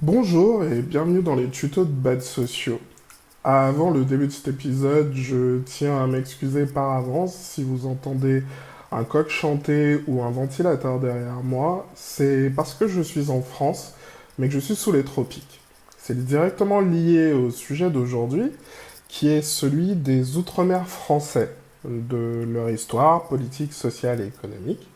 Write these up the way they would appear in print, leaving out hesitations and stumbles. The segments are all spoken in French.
Bonjour et bienvenue dans les tutos de Bad Sociaux. Avant le début de cet épisode, je tiens à m'excuser par avance si vous entendez un coq chanter ou un ventilateur derrière moi. C'est parce que je suis en France, mais que je suis sous les tropiques. C'est directement lié au sujet d'aujourd'hui, qui est celui des Outre-mer français, de leur histoire politique, sociale et économique.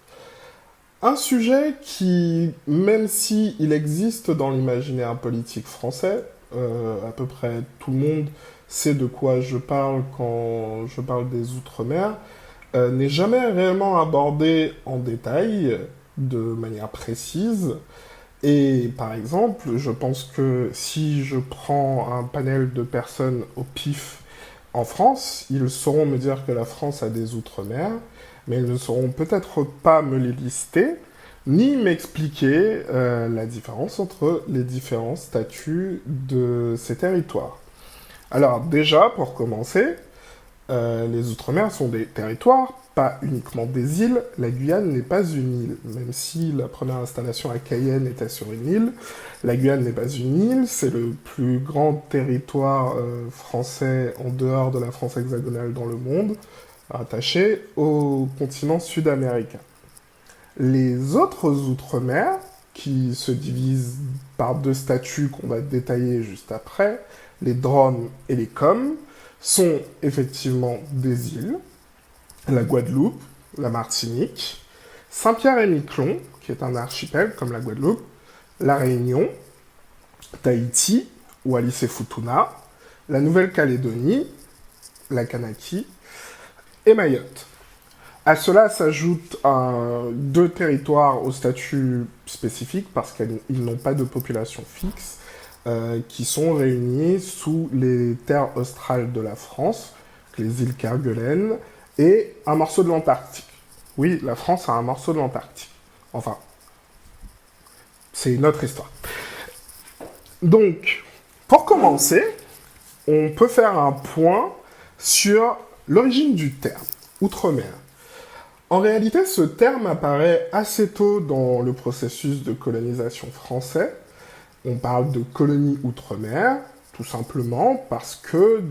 Un sujet qui, même si il existe dans l'imaginaire politique français, à peu près tout le monde sait de quoi je parle quand je parle des Outre-mer, n'est jamais réellement abordé en détail, de manière précise. Et par exemple, je pense que si je prends un panel de personnes au pif en France, ils sauront me dire que la France a des Outre-mer, mais ils ne sauront peut-être pas me les lister, ni m'expliquer la différence entre les différents statuts de ces territoires. Alors déjà, pour commencer, les Outre-mer sont des territoires, pas uniquement des îles. La Guyane n'est pas une île, même si la première installation à Cayenne était sur une île. La Guyane n'est pas une île, c'est le plus grand territoire français en dehors de la France hexagonale dans le monde, rattaché au continent sud-américain. Les autres Outre-mer, qui se divisent par deux statuts qu'on va détailler juste après, les DROM et les COM, sont effectivement des îles, la Guadeloupe, la Martinique, Saint-Pierre-et-Miquelon, qui est un archipel comme la Guadeloupe, la Réunion, Tahiti, Wallis et Futuna, la Nouvelle-Calédonie, la Kanaki et Mayotte. À cela s'ajoutent deux territoires au statut spécifique parce qu'ils n'ont pas de population fixe, qui sont réunis sous les terres australes de la France, les îles Kerguelen, et un morceau de l'Antarctique. Oui, la France a un morceau de l'Antarctique. Enfin, c'est une autre histoire. Donc, pour commencer, on peut faire un point sur l'origine du terme, Outre-mer. En réalité, ce terme apparaît assez tôt dans le processus de colonisation français. On parle de colonie outre-mer, tout simplement parce que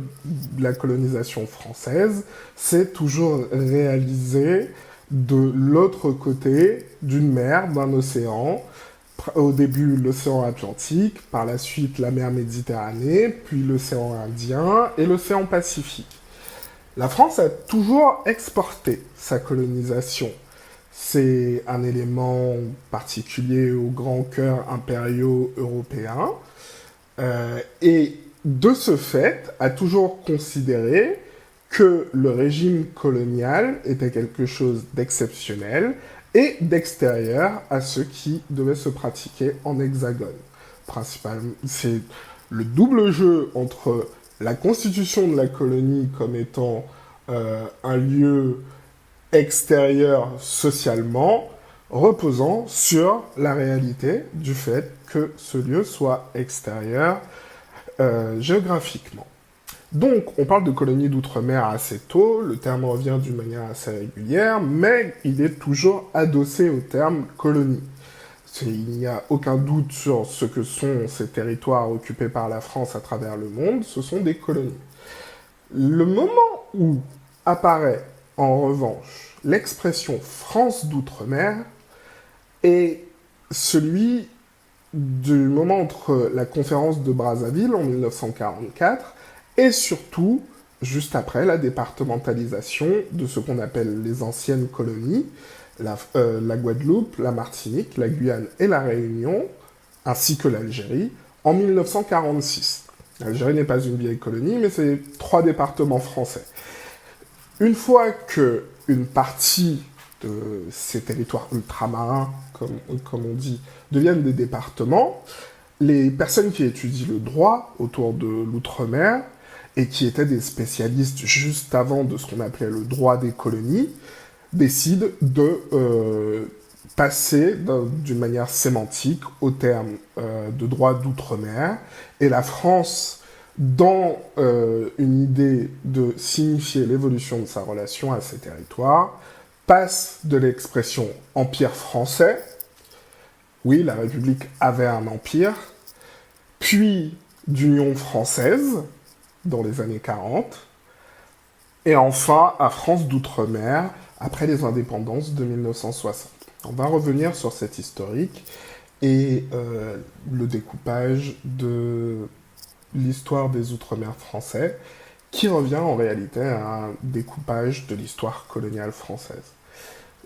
la colonisation française s'est toujours réalisée de l'autre côté d'une mer, d'un océan. Au début, l'océan Atlantique, par la suite la mer Méditerranée, puis l'océan Indien et l'océan Pacifique. La France a toujours exporté sa colonisation. C'est un élément particulier aux grands cœurs impériaux européens. Et de ce fait, a toujours considéré que le régime colonial était quelque chose d'exceptionnel et d'extérieur à ce qui devait se pratiquer en hexagone. Principalement, c'est le double jeu entre la constitution de la colonie comme étant un lieu extérieur socialement, reposant sur la réalité du fait que ce lieu soit extérieur géographiquement. Donc, on parle de colonie d'outre-mer assez tôt, le terme revient d'une manière assez régulière, mais il est toujours adossé au terme colonie. Il n'y a aucun doute sur ce que sont ces territoires occupés par la France à travers le monde, ce sont des colonies. Le moment où apparaît, en revanche, l'expression France d'outre-mer est celui du moment entre la conférence de Brazzaville en 1944 et surtout juste après la départementalisation de ce qu'on appelle les anciennes colonies, la Guadeloupe, la Martinique, la Guyane et la Réunion, ainsi que l'Algérie, en 1946. L'Algérie n'est pas une vieille colonie, mais c'est 3 départements français. Une fois qu'une partie de ces territoires ultramarins, comme on dit, deviennent des départements, les personnes qui étudient le droit autour de l'outre-mer, et qui étaient des spécialistes juste avant de ce qu'on appelait le droit des colonies, décident de passer d'une manière sémantique au terme de droit d'outre-mer, et la France, dans une idée de signifier l'évolution de sa relation à ces territoires, passe de l'expression empire français, oui, la République avait un empire, puis d'Union française dans les années 40, et enfin à France d'outre-mer après les indépendances de 1960. On va revenir sur cet historique et le découpage de l'histoire des Outre-mer français, qui revient en réalité à un découpage de l'histoire coloniale française.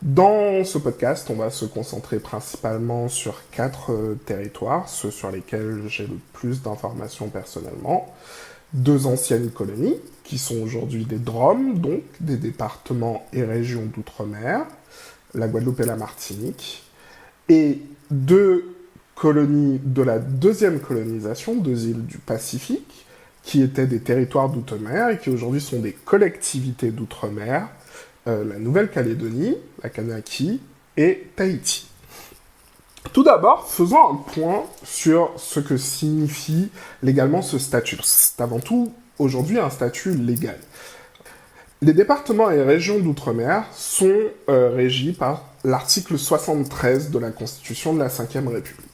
Dans ce podcast, on va se concentrer principalement sur 4 territoires, ceux sur lesquels j'ai le plus d'informations personnellement. 2 anciennes colonies, qui sont aujourd'hui des DROM, donc des départements et régions d'outre-mer, la Guadeloupe et la Martinique, et 2 colonies de la deuxième colonisation, 2 îles du Pacifique, qui étaient des territoires d'outre-mer et qui aujourd'hui sont des collectivités d'outre-mer, la Nouvelle-Calédonie, la Kanaki et Tahiti. Tout d'abord, faisons un point sur ce que signifie légalement ce statut. C'est avant tout, aujourd'hui, un statut légal. Les départements et régions d'outre-mer sont régis par l'article 73 de la Constitution de la Ve République.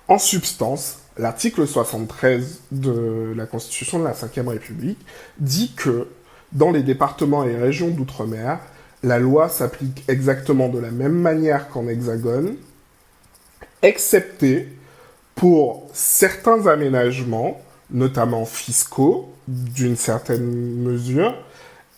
En substance, l'article 73 de la Constitution de la Ve République dit que dans les départements et régions d'outre-mer, la loi s'applique exactement de la même manière qu'en hexagone, excepté pour certains aménagements, notamment fiscaux, d'une certaine mesure,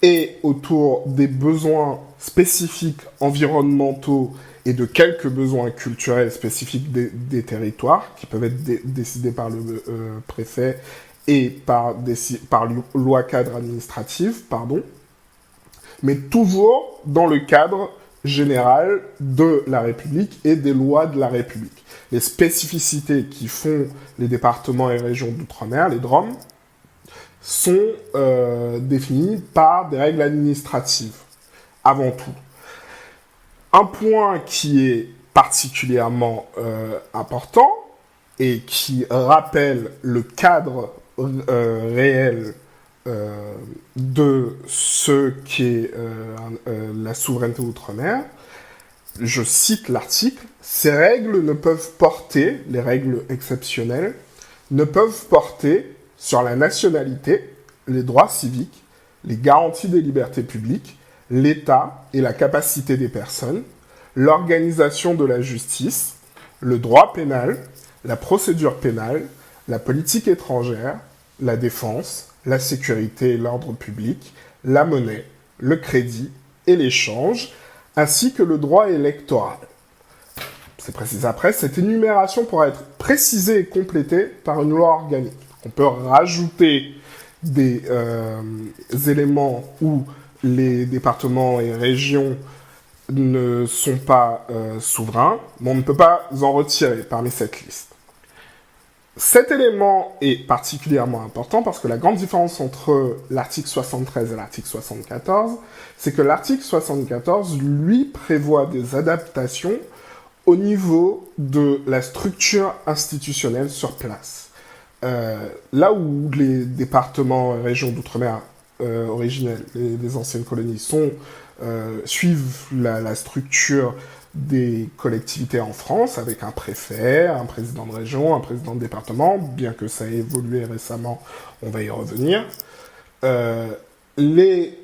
et autour des besoins spécifiques environnementaux et de quelques besoins culturels spécifiques des territoires, qui peuvent être décidés par le préfet et par loi cadre administrative, mais toujours dans le cadre général de la République et des lois de la République. Les spécificités qui font les départements et régions d'outre-mer, les DROM, sont définies par des règles administratives, avant tout. Un point qui est particulièrement important et qui rappelle le cadre réel de ce qu'est la souveraineté outre-mer, je cite l'article, ces règles ne peuvent porter, les règles exceptionnelles, ne peuvent porter sur la nationalité, les droits civiques, les garanties des libertés publiques, l'État et la capacité des personnes, l'organisation de la justice, le droit pénal, la procédure pénale, la politique étrangère, la défense, la sécurité et l'ordre public, la monnaie, le crédit et l'échange, ainsi que le droit électoral. C'est précisé après, cette énumération pourra être précisée et complétée par une loi organique. On peut rajouter des éléments où les départements et régions ne sont pas souverains, mais on ne peut pas en retirer parmi cette liste. Cet élément est particulièrement important parce que la grande différence entre l'article 73 et l'article 74, c'est que l'article 74, lui, prévoit des adaptations au niveau de la structure institutionnelle sur place. Là où les départements et régions d'outre-mer originels, les anciennes colonies, suivent la structure des collectivités en France, avec un préfet, un président de région, un président de département, bien que ça ait évolué récemment, on va y revenir. Les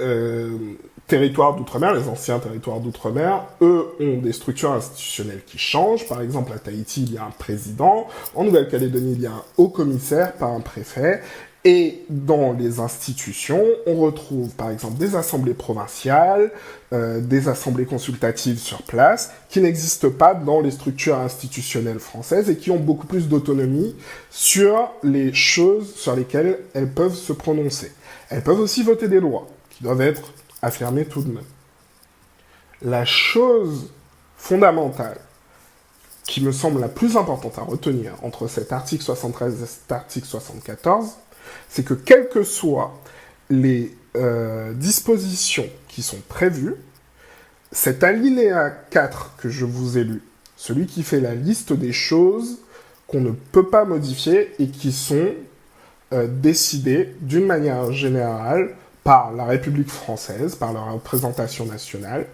territoires d'outre-mer, les anciens territoires d'outre-mer, eux, ont des structures institutionnelles qui changent. Par exemple, à Tahiti, il y a un président. En Nouvelle-Calédonie, il y a un haut-commissaire, pas un préfet. Et dans les institutions, on retrouve par exemple des assemblées provinciales, des assemblées consultatives sur place, qui n'existent pas dans les structures institutionnelles françaises et qui ont beaucoup plus d'autonomie sur les choses sur lesquelles elles peuvent se prononcer. Elles peuvent aussi voter des lois, qui doivent être affirmées tout de même. La chose fondamentale qui me semble la plus importante à retenir entre cet article 73 et cet article 74, c'est que quelles que soient les dispositions qui sont prévues, cet alinéa 4 que je vous ai lu, celui qui fait la liste des choses qu'on ne peut pas modifier et qui sont décidées d'une manière générale par la République française, par la représentation nationale.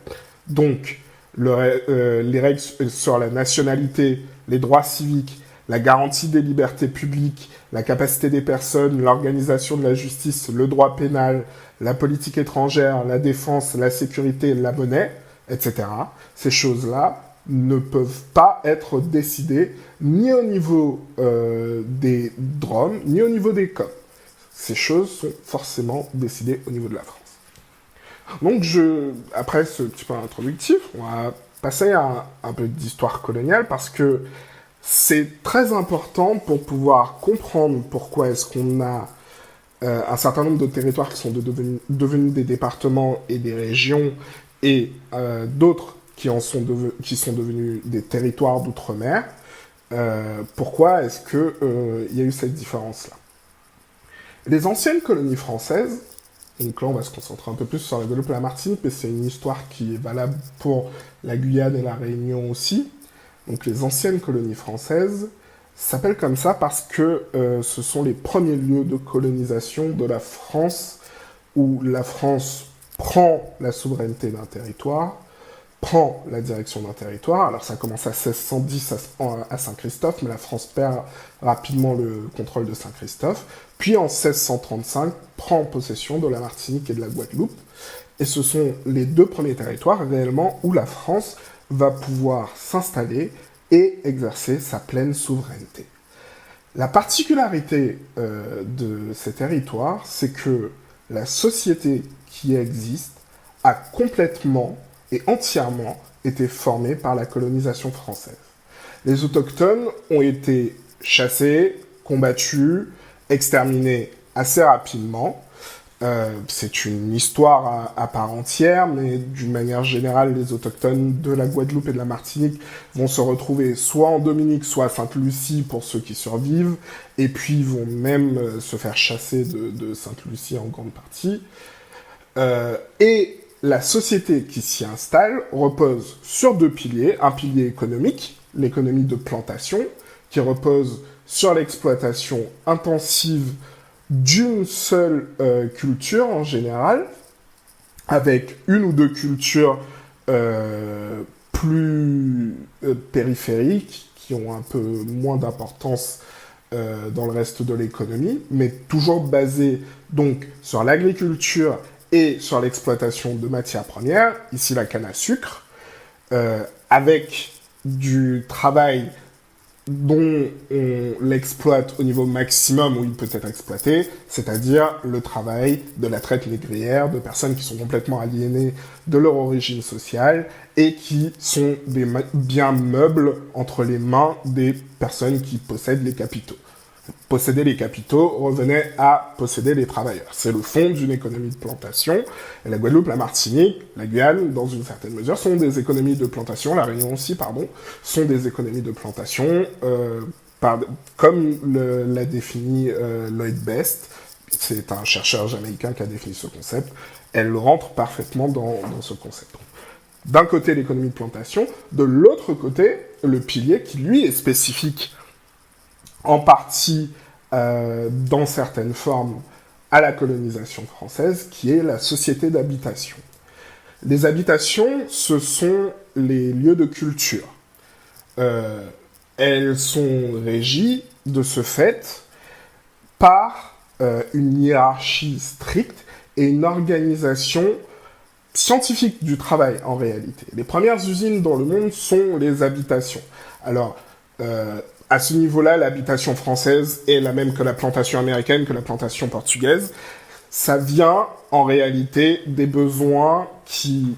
Donc, les règles sur la nationalité, les droits civiques, la garantie des libertés publiques, la capacité des personnes, l'organisation de la justice, le droit pénal, la politique étrangère, la défense, la sécurité, la monnaie, etc. Ces choses-là ne peuvent pas être décidées ni au niveau des DROM, ni au niveau des COP. Ces choses sont forcément décidées au niveau de la France. Donc, après ce petit peu introductif, on va passer à un peu d'histoire coloniale parce que c'est très important pour pouvoir comprendre pourquoi est-ce qu'on a un certain nombre de territoires qui sont devenus des départements et des régions et d'autres qui sont devenus des territoires d'outre-mer. Pourquoi est-ce qu'il y a eu cette différence-là? Les anciennes colonies françaises, donc là on va se concentrer un peu plus sur la Guadeloupe et la Martinique, mais c'est une histoire qui est valable pour la Guyane et la Réunion aussi. Donc les anciennes colonies françaises s'appellent comme ça parce que ce sont les premiers lieux de colonisation de la France, où la France prend la souveraineté d'un territoire, prend la direction d'un territoire. Alors ça commence à 1610 à Saint-Christophe, mais la France perd rapidement le contrôle de Saint-Christophe. Puis en 1635, prend possession de la Martinique et de la Guadeloupe. Et ce sont les deux premiers territoires réellement où la France va pouvoir s'installer et exercer sa pleine souveraineté. La particularité de ces territoires, c'est que la société qui existe a complètement et entièrement été formée par la colonisation française. Les autochtones ont été chassés, combattus, exterminés assez rapidement. C'est une histoire à part entière, mais d'une manière générale, les autochtones de la Guadeloupe et de la Martinique vont se retrouver soit en Dominique, soit à Sainte-Lucie pour ceux qui survivent, et puis vont même se faire chasser de Sainte-Lucie en grande partie. Et la société qui s'y installe repose sur deux piliers. Un pilier économique, l'économie de plantation, qui repose sur l'exploitation intensive d'une seule culture en général, avec une ou deux cultures plus périphériques, qui ont un peu moins d'importance dans le reste de l'économie, mais toujours basées donc sur l'agriculture et sur l'exploitation de matières premières, ici la canne à sucre, avec du travail dont on l'exploite au niveau maximum où il peut être exploité, c'est-à-dire le travail de la traite négrière, de personnes qui sont complètement aliénées de leur origine sociale et qui sont des biens meubles entre les mains des personnes qui possèdent les capitaux. Posséder les capitaux revenait à posséder les travailleurs. C'est le fond d'une économie de plantation. Et la Guadeloupe, la Martinique, la Guyane, dans une certaine mesure, sont des économies de plantation. La Réunion aussi, pardon, sont des économies de plantation, comme l'a défini Lloyd Best. C'est un chercheur jamaïcain qui a défini ce concept. Elle rentre parfaitement dans ce concept. D'un côté, l'économie de plantation. De l'autre côté, le pilier qui, lui, est spécifique en partie dans certaines formes à la colonisation française, qui est la société d'habitation. Les habitations, ce sont les lieux de culture. Elles sont régies, de ce fait, par une hiérarchie stricte et une organisation scientifique du travail, en réalité. Les premières usines dans le monde sont les habitations. Alors, à ce niveau-là, l'habitation française est la même que la plantation américaine, que la plantation portugaise. Ça vient, en réalité, des besoins qui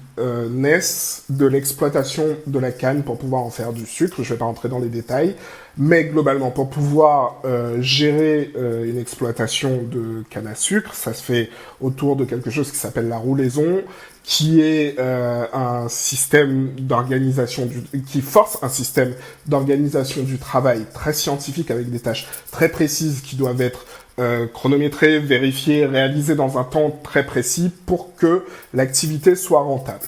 naissent de l'exploitation de la canne pour pouvoir en faire du sucre. Je ne vais pas rentrer dans les détails, mais globalement, pour pouvoir gérer une exploitation de canne à sucre, ça se fait autour de quelque chose qui s'appelle la roulaison, qui est un système d'organisation qui force un système d'organisation du travail très scientifique avec des tâches très précises qui doivent être chronométrées, vérifiées, réalisées dans un temps très précis pour que l'activité soit rentable.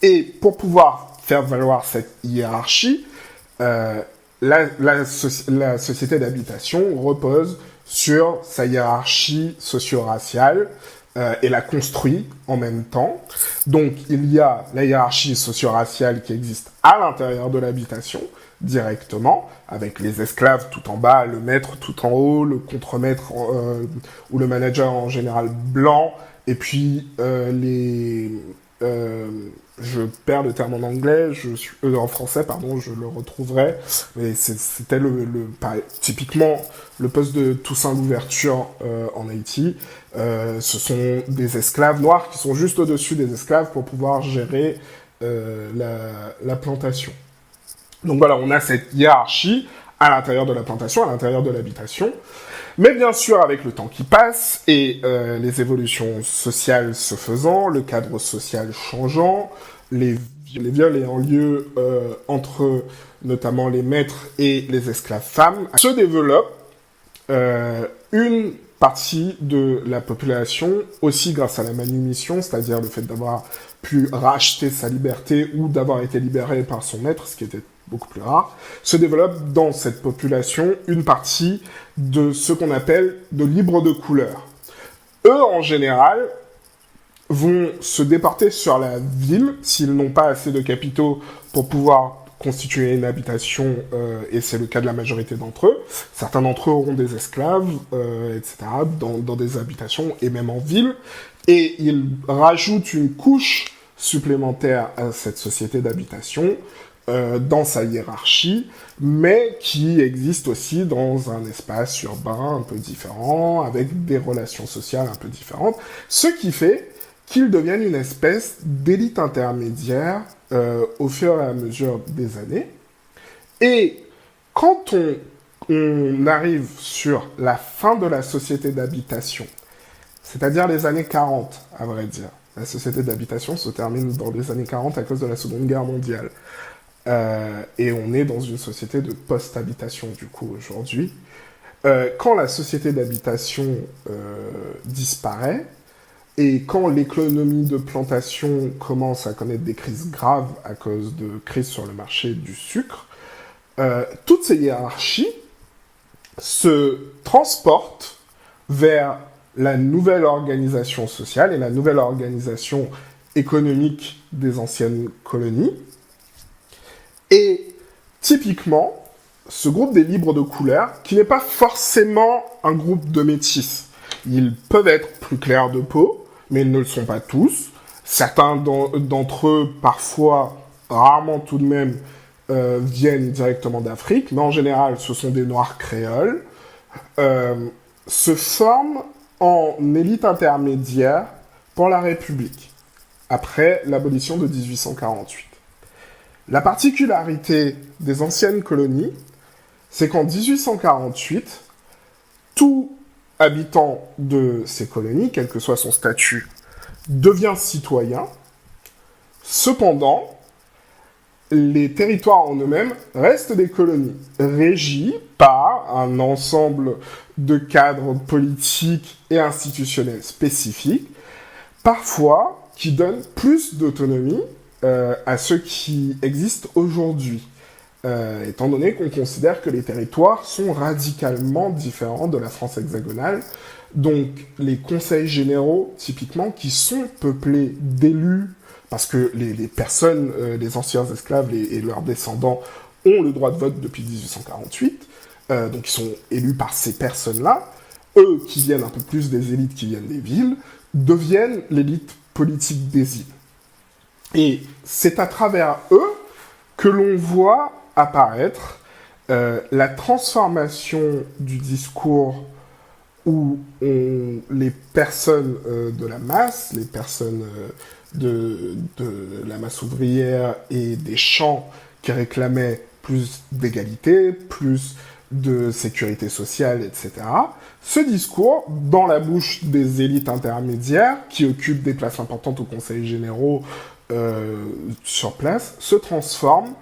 Et pour pouvoir faire valoir cette hiérarchie, la société d'habitation repose sur sa hiérarchie socio-raciale et la construit en même temps. Donc, il y a la hiérarchie socio-raciale qui existe à l'intérieur de l'habitation, directement, avec les esclaves tout en bas, le maître tout en haut, le contremaître ou le manager en général blanc, et puis je perds le terme en anglais, en français, pardon, je le retrouverai, mais c'était typiquement le poste de Toussaint Louverture en Haïti. Ce sont des esclaves noirs qui sont juste au-dessus des esclaves pour pouvoir gérer la plantation. Donc voilà, on a cette hiérarchie à l'intérieur de la plantation, à l'intérieur de l'habitation. Mais bien sûr, avec le temps qui passe et les évolutions sociales se faisant, le cadre social changeant, les viols ayant lieu entre notamment les maîtres et les esclaves femmes, se développe une partie de la population, aussi grâce à la manumission, c'est-à-dire le fait d'avoir pu racheter sa liberté ou d'avoir été libéré par son maître, ce qui était beaucoup plus rare, se développe dans cette population une partie de ce qu'on appelle de libres de couleur. Eux, en général, vont se déporter sur la ville s'ils n'ont pas assez de capitaux pour pouvoir constituer une habitation, et c'est le cas de la majorité d'entre eux. Certains d'entre eux auront des esclaves, etc., dans des habitations et même en ville, et ils rajoutent une couche supplémentaire à cette société d'habitation, dans sa hiérarchie, mais qui existe aussi dans un espace urbain un peu différent, avec des relations sociales un peu différentes, ce qui fait qu'ils deviennent une espèce d'élite intermédiaire au fur et à mesure des années. Et quand on arrive sur la fin de la société d'habitation, c'est-à-dire les années 40, à vrai dire, la société d'habitation se termine dans les années 40 à cause de la Seconde Guerre mondiale. Et on est dans une société de post-habitation, du coup, aujourd'hui. Quand la société d'habitation disparaît, et quand l'économie de plantation commence à connaître des crises graves à cause de crises sur le marché du sucre, toutes ces hiérarchies se transportent vers la nouvelle organisation sociale et la nouvelle organisation économique des anciennes colonies. Et typiquement, ce groupe des libres de couleur, qui n'est pas forcément un groupe de métis, ils peuvent être plus clairs de peau, mais ils ne le sont pas tous. Certains d'entre eux, parfois, rarement tout de même, viennent directement d'Afrique, mais en général, ce sont des Noirs créoles, se forment en élite intermédiaire pour la République, après l'abolition de 1848. La particularité des anciennes colonies, c'est qu'en 1848, tout habitant de ces colonies, quel que soit son statut, devient citoyen. Cependant, les territoires en eux-mêmes restent des colonies, régies par un ensemble de cadres politiques et institutionnels spécifiques, parfois qui donnent plus d'autonomie à ceux qui existent aujourd'hui, étant donné qu'on considère que les territoires sont radicalement différents de la France hexagonale. Donc les conseils généraux, typiquement, qui sont peuplés d'élus, parce que les personnes, les anciens esclaves et leurs descendants ont le droit de vote depuis 1848, donc ils sont élus par ces personnes-là, eux qui viennent un peu plus des élites qui viennent des villes, deviennent l'élite politique des îles. Et c'est à travers eux que l'on voit apparaître la transformation du discours où les personnes de la masse, les personnes de la masse ouvrière et des champs qui réclamaient plus d'égalité, plus de sécurité sociale, etc., ce discours, dans la bouche des élites intermédiaires, qui occupent des places importantes aux conseils généraux sur place, se transforme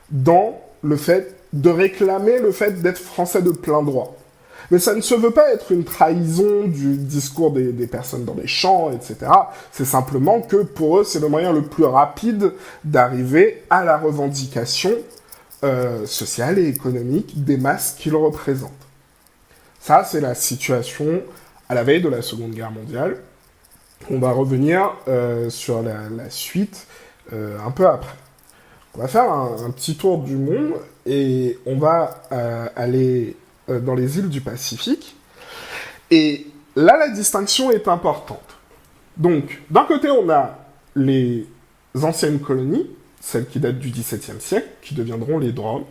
dans le fait de réclamer le fait d'être français de plein droit. Mais ça ne se veut pas être une trahison du discours des personnes dans les champs, etc. C'est simplement que pour eux, c'est le moyen le plus rapide d'arriver à la revendication sociale et économique des masses qu'ils représentent. Ça, c'est la situation à la veille de la Seconde Guerre mondiale. On va revenir sur la suite un peu après. On va faire un petit tour du monde et on va aller dans les îles du Pacifique. Et là, la distinction est importante. Donc, d'un côté, on a les anciennes colonies, celles qui datent du XVIIe siècle, qui deviendront les drones,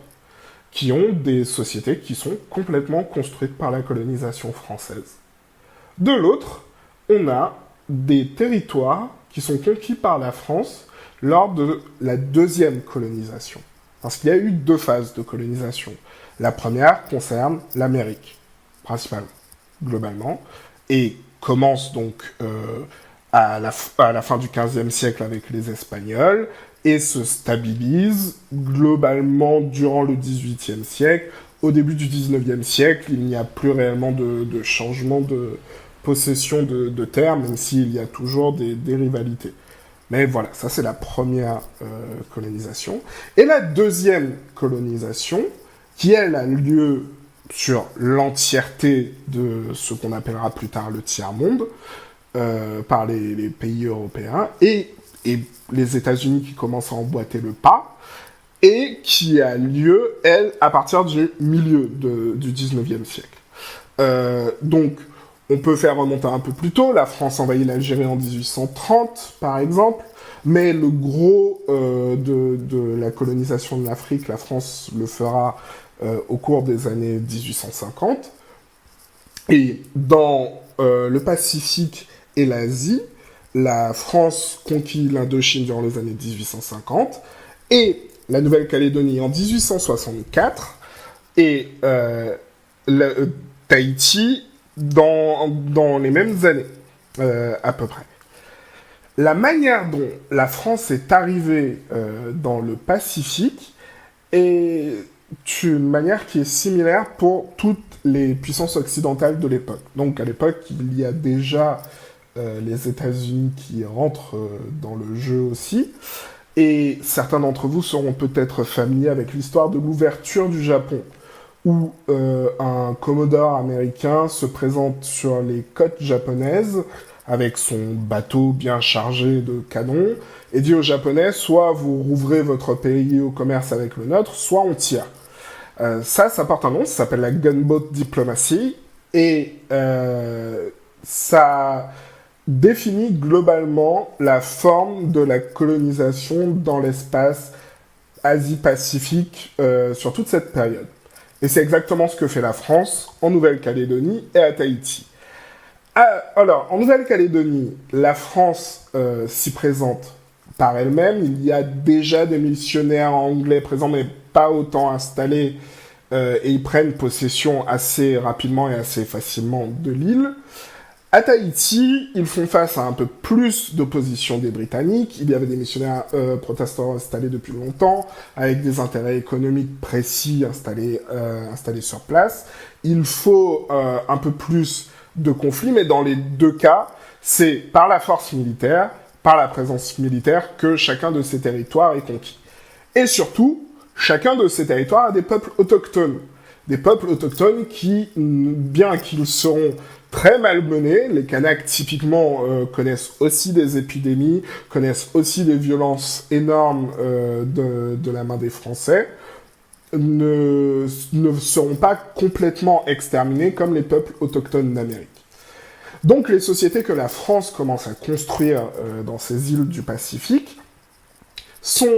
qui ont des sociétés qui sont complètement construites par la colonisation française. De l'autre, on a des territoires qui sont conquis par la France lors de la deuxième colonisation. Parce qu'il y a eu deux phases de colonisation. La première concerne l'Amérique, principalement, globalement, et commence donc à la fin du XVe siècle avec les Espagnols, et se stabilise globalement durant le XVIIIe siècle. Au début du XIXe siècle, il n'y a plus réellement de changement de possession de terres, même s'il y a toujours des rivalités. Mais voilà, ça c'est la première colonisation. Et la deuxième colonisation, qui elle a lieu sur l'entièreté de ce qu'on appellera plus tard le tiers-monde, par les pays européens, et les États-Unis qui commencent à emboîter le pas, et qui a lieu, elle, à partir du milieu du 19e siècle. Donc, on peut faire remonter un peu plus tôt, la France envahit l'Algérie en 1830, par exemple, mais le gros de la colonisation de l'Afrique, la France le fera au cours des années 1850. Et dans le Pacifique et l'Asie, la France conquit l'Indochine durant les années 1850, et la Nouvelle-Calédonie en 1864, et Tahiti dans les mêmes années, à peu près. La manière dont la France est arrivée dans le Pacifique est une manière qui est similaire pour toutes les puissances occidentales de l'époque. Donc à l'époque, il y a déjà les États-Unis qui rentrent dans le jeu aussi. Et certains d'entre vous seront peut-être familiers avec l'histoire de l'ouverture du Japon, où un commodore américain se présente sur les côtes japonaises avec son bateau bien chargé de canons, et dit aux Japonais, soit vous rouvrez votre pays au commerce avec le nôtre, soit on tire. Ça porte un nom, ça s'appelle la Gunboat Diplomacy, et ça définit globalement la forme de la colonisation dans l'espace Asie-Pacifique sur toute cette période. Et c'est exactement ce que fait la France en Nouvelle-Calédonie et à Tahiti. Alors, en Nouvelle-Calédonie, la France s'y présente par elle-même. Il y a déjà des missionnaires anglais présents, mais pas autant installés, et ils prennent possession assez rapidement et assez facilement de l'île. À Tahiti, ils font face à un peu plus d'opposition des Britanniques. Il y avait des missionnaires protestants installés depuis longtemps, avec des intérêts économiques précis installés sur place. Il faut un peu plus de conflits, mais dans les deux cas, c'est par la force militaire, par la présence militaire, que chacun de ces territoires est conquis. Et surtout, chacun de ces territoires a des peuples autochtones. Des peuples autochtones qui, bien qu'ils seront très malmenés, les Kanaks typiquement connaissent aussi des épidémies, connaissent aussi des violences énormes de la main des Français, ne seront pas complètement exterminés comme les peuples autochtones d'Amérique. Donc les sociétés que la France commence à construire dans ces îles du Pacifique sont,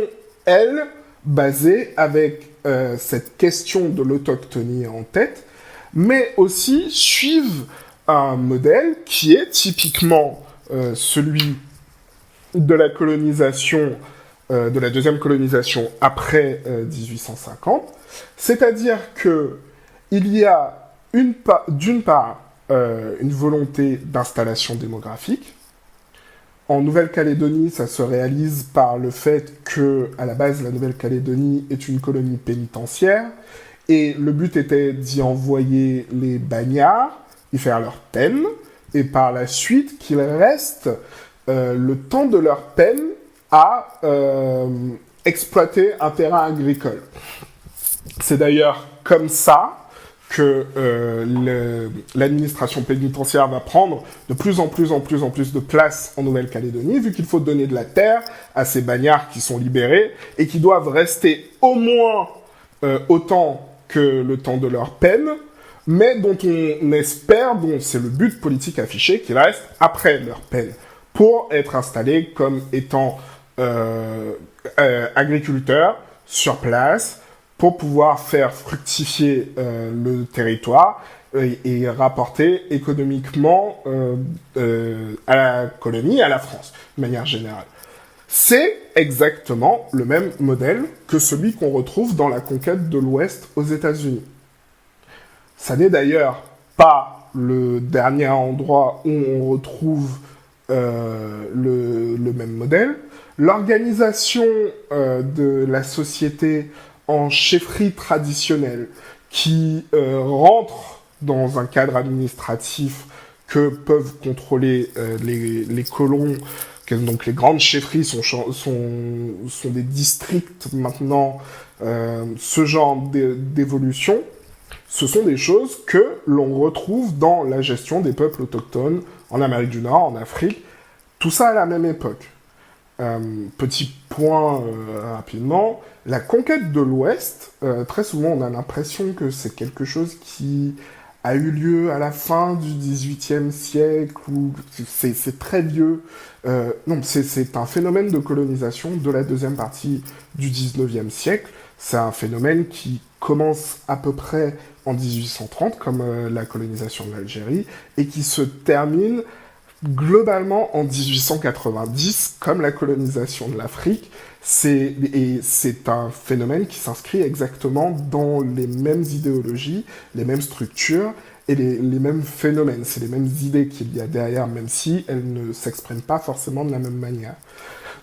elles, basées avec cette question de l'autochtonie en tête, mais aussi suivent un modèle qui est typiquement celui de la colonisation, de la deuxième colonisation après 1850, c'est-à-dire que il y a d'une part une volonté d'installation démographique. En Nouvelle-Calédonie, ça se réalise par le fait que, à la base, la Nouvelle-Calédonie est une colonie pénitentiaire, et le but était d'y envoyer les bagnards, y faire leur peine, et par la suite qu'ils restent le temps de leur peine à exploiter un terrain agricole. C'est d'ailleurs comme ça que l'administration pénitentiaire va prendre de plus en plus de place en Nouvelle-Calédonie, vu qu'il faut donner de la terre à ces bagnards qui sont libérés et qui doivent rester au moins autant que le temps de leur peine, mais dont on espère, dont c'est le but politique affiché, qu'ils restent après leur peine, pour être installés comme étant agriculteurs sur place, pour pouvoir faire fructifier le territoire et rapporter économiquement à la colonie, à la France, de manière générale. C'est exactement le même modèle que celui qu'on retrouve dans la conquête de l'Ouest aux États-Unis. Ça n'est d'ailleurs pas le dernier endroit où on retrouve le même modèle. L'organisation de la société en chefferie traditionnelle qui rentre dans un cadre administratif que peuvent contrôler les colons. Donc les grandes chefferies sont des districts maintenant. Ce genre d'évolution, ce sont des choses que l'on retrouve dans la gestion des peuples autochtones en Amérique du Nord, en Afrique. Tout ça à la même époque. Petit point rapidement, la conquête de l'Ouest, très souvent on a l'impression que c'est quelque chose qui a eu lieu à la fin du XVIIIe siècle, ou c'est très vieux. Non, c'est un phénomène de colonisation de la deuxième partie du XIXe siècle. C'est un phénomène qui commence à peu près en 1830, comme la colonisation de l'Algérie, et qui se termine globalement en 1890, comme la colonisation de l'Afrique. C'est un phénomène qui s'inscrit exactement dans les mêmes idéologies, les mêmes structures et les mêmes phénomènes. C'est les mêmes idées qu'il y a derrière, même si elles ne s'expriment pas forcément de la même manière.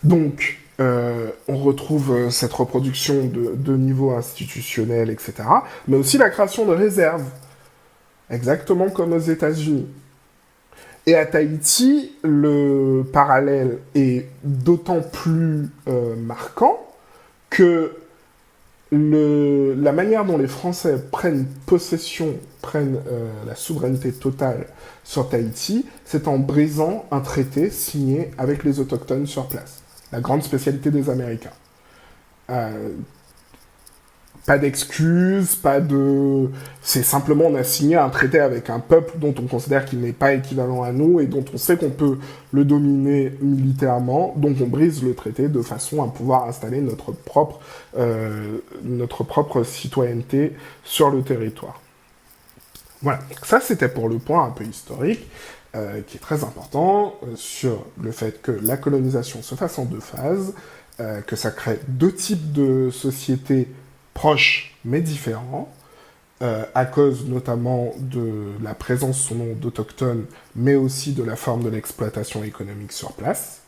Donc, on retrouve cette reproduction de niveau institutionnel, etc., mais aussi la création de réserves, exactement comme aux États-Unis. Et à Tahiti, le parallèle est d'autant plus marquant que la manière dont les Français prennent la souveraineté totale sur Tahiti, c'est en brisant un traité signé avec les autochtones sur place. La grande spécialité des Américains. Pas d'excuses, c'est simplement on a signé un traité avec un peuple dont on considère qu'il n'est pas équivalent à nous et dont on sait qu'on peut le dominer militairement, donc on brise le traité de façon à pouvoir installer notre propre citoyenneté sur le territoire. Voilà, ça c'était pour le point un peu historique, qui est très important, sur le fait que la colonisation se fasse en deux phases, que ça crée deux types de sociétés proches mais différents, à cause notamment de la présence sur nom d'autochtones, mais aussi de la forme de l'exploitation économique sur place.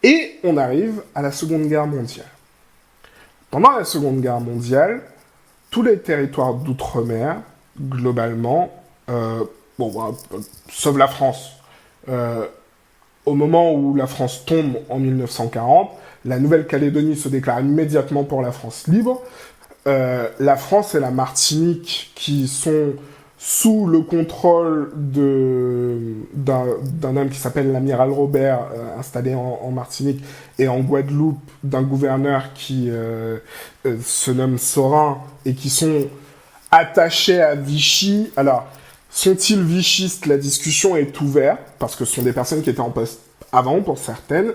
Et on arrive à la Seconde Guerre mondiale. Pendant la Seconde Guerre mondiale, tous les territoires d'outre-mer, globalement, sauf la France, au moment où la France tombe en 1940, la Nouvelle-Calédonie se déclare immédiatement pour la France libre. La France et la Martinique, qui sont sous le contrôle d'un homme qui s'appelle l'amiral Robert, installé en Martinique, et en Guadeloupe, d'un gouverneur qui se nomme Saurin, et qui sont attachés à Vichy. Alors, sont-ils vichistes? La discussion est ouverte, parce que ce sont des personnes qui étaient en poste avant, pour certaines,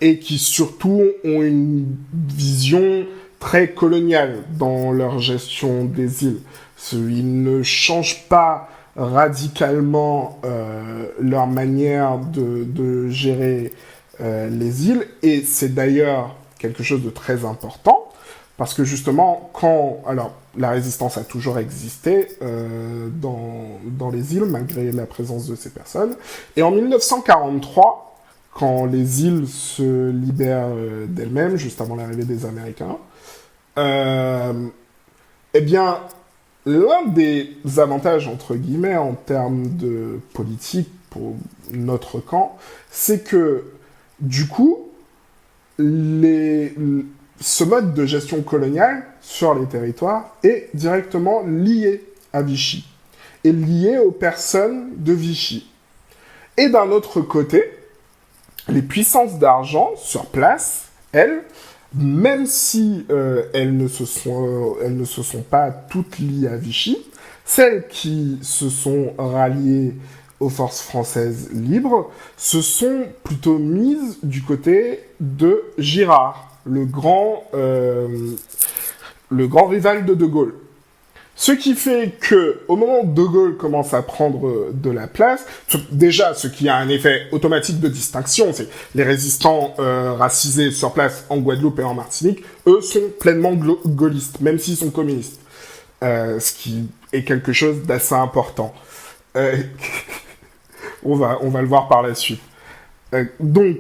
et qui surtout ont une vision très coloniale dans leur gestion des îles. Ils ne changent pas radicalement leur manière de gérer les îles, et c'est d'ailleurs quelque chose de très important, parce que justement, la résistance a toujours existé dans les îles, malgré la présence de ces personnes, et en 1943, quand les îles se libèrent d'elles-mêmes, juste avant l'arrivée des Américains, eh bien, l'un des avantages, entre guillemets, en termes de politique pour notre camp, c'est que, du coup, ce mode de gestion coloniale sur les territoires est directement lié à Vichy, et lié aux personnes de Vichy. Et d'un autre côté, les puissances d'argent sur place, elles, même si elles ne se sont pas toutes liées à Vichy, celles qui se sont ralliées aux forces françaises libres se sont plutôt mises du côté de Girard, le grand rival de Gaulle. Ce qui fait que, au moment où De Gaulle commence à prendre de la place, déjà, ce qui a un effet automatique de distinction, c'est les résistants racisés sur place en Guadeloupe et en Martinique, eux sont pleinement gaullistes, même s'ils sont communistes. Ce qui est quelque chose d'assez important. On va le voir par la suite. Donc,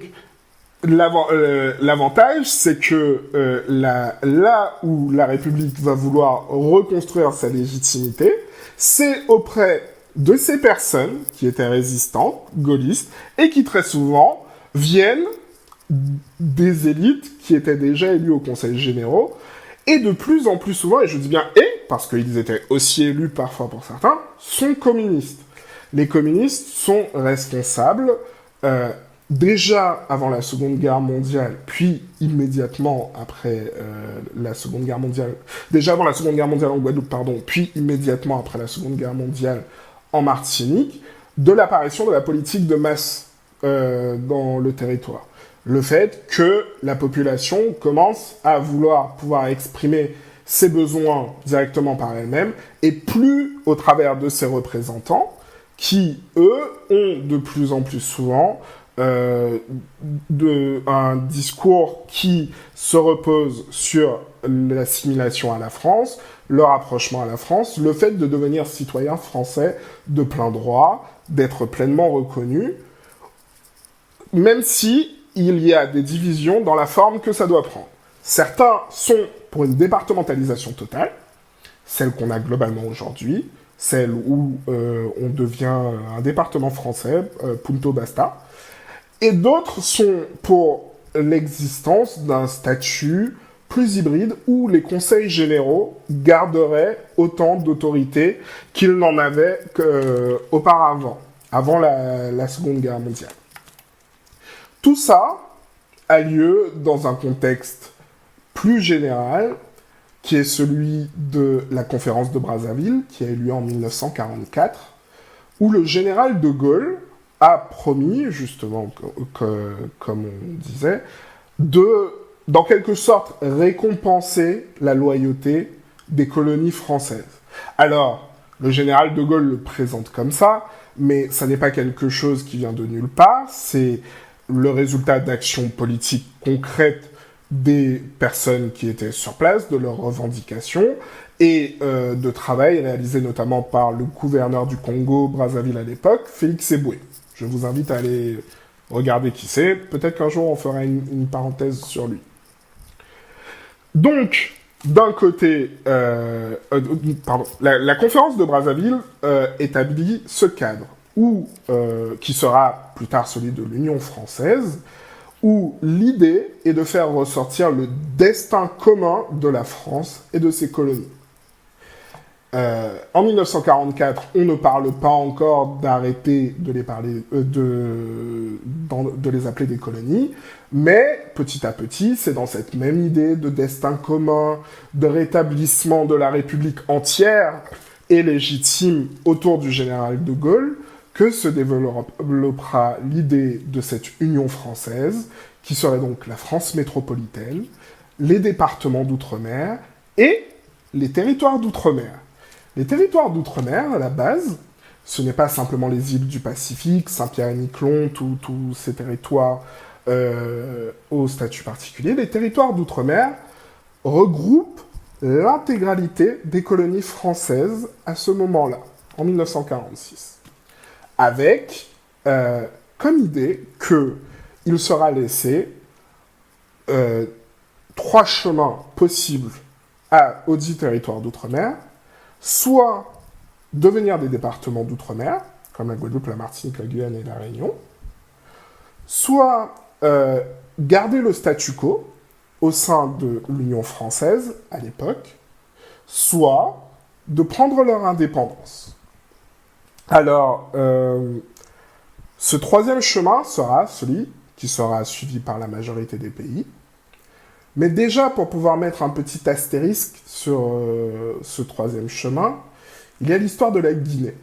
l'avantage, c'est que là où la République va vouloir reconstruire sa légitimité, c'est auprès de ces personnes qui étaient résistantes, gaullistes, et qui très souvent viennent des élites qui étaient déjà élues au Conseil généraux, et de plus en plus souvent, et je dis bien « et », parce qu'ils étaient aussi élus parfois pour certains, sont communistes. Les communistes sont responsables déjà avant la Seconde Guerre mondiale, puis immédiatement après la Seconde Guerre mondiale, déjà avant la Seconde Guerre mondiale en Guadeloupe, pardon, puis immédiatement après la Seconde Guerre mondiale en Martinique, de l'apparition de la politique de masse dans le territoire. Le fait que la population commence à vouloir pouvoir exprimer ses besoins directement par elle-même, et plus au travers de ses représentants, qui, eux, ont de plus en plus souvent un discours qui se repose sur l'assimilation à la France, le rapprochement à la France, le fait de devenir citoyen français de plein droit, d'être pleinement reconnu, même si il y a des divisions dans la forme que ça doit prendre. Certains sont pour une départementalisation totale, celle qu'on a globalement aujourd'hui, celle où on devient un département français, punto basta, et d'autres sont pour l'existence d'un statut plus hybride où les conseils généraux garderaient autant d'autorité qu'ils n'en avaient auparavant, avant la Seconde Guerre mondiale. Tout ça a lieu dans un contexte plus général, qui est celui de la conférence de Brazzaville, qui a eu lieu en 1944, où le général de Gaulle a promis, justement, comme on disait, de, dans quelque sorte, récompenser la loyauté des colonies françaises. Alors, le général de Gaulle le présente comme ça, mais ça n'est pas quelque chose qui vient de nulle part, c'est le résultat d'actions politiques concrètes des personnes qui étaient sur place, de leurs revendications, et de travail réalisé notamment par le gouverneur du Congo, Brazzaville à l'époque, Félix Éboué. Je vous invite à aller regarder qui c'est. Peut-être qu'un jour on fera une parenthèse sur lui. Donc, d'un côté, la conférence de Brazzaville établit ce cadre, qui sera plus tard celui de l'Union française, où l'idée est de faire ressortir le destin commun de la France et de ses colonies. En 1944, on ne parle pas encore d'arrêter de les appeler des colonies, mais petit à petit, c'est dans cette même idée de destin commun, de rétablissement de la République entière et légitime autour du général de Gaulle, que se développera l'idée de cette Union française, qui serait donc la France métropolitaine, les départements d'outre-mer et les territoires d'outre-mer. Les territoires d'outre-mer, à la base, ce n'est pas simplement les îles du Pacifique, Saint-Pierre-et-Miquelon, tous ces territoires au statut particulier. Les territoires d'outre-mer regroupent l'intégralité des colonies françaises à ce moment-là, en 1946. Avec comme idée qu'il sera laissé 3 chemins possibles aux 10 territoires d'outre-mer, soit devenir des départements d'outre-mer, comme la Guadeloupe, la Martinique, la Guyane et la Réunion, soit garder le statu quo au sein de l'Union française, à l'époque, soit de prendre leur indépendance. Alors, ce troisième chemin sera celui qui sera suivi par la majorité des pays. Mais déjà, pour pouvoir mettre un petit astérisque sur ce troisième chemin, il y a l'histoire de la Guinée.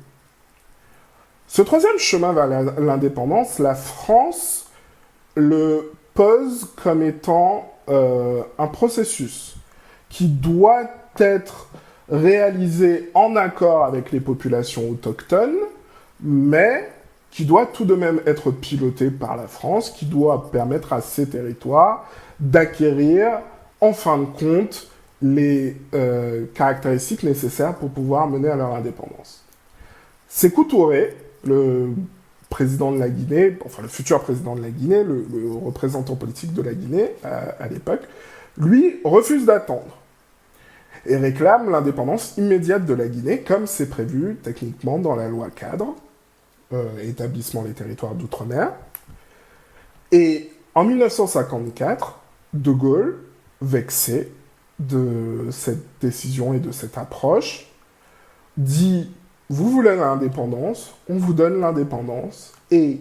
Ce troisième chemin vers l'indépendance, la France le pose comme étant un processus qui doit être réalisé en accord avec les populations autochtones, mais qui doit tout de même être piloté par la France, qui doit permettre à ces territoires d'acquérir, en fin de compte, les caractéristiques nécessaires pour pouvoir mener à leur indépendance. Sékou Touré, le président de la Guinée, enfin le futur président de la Guinée, le représentant politique de la Guinée à l'époque, lui refuse d'attendre et réclame l'indépendance immédiate de la Guinée, comme c'est prévu techniquement dans la loi cadre, établissement des territoires d'outre-mer. Et en 1954, De Gaulle, vexé de cette décision et de cette approche, dit « Vous voulez l'indépendance, on vous donne l'indépendance » et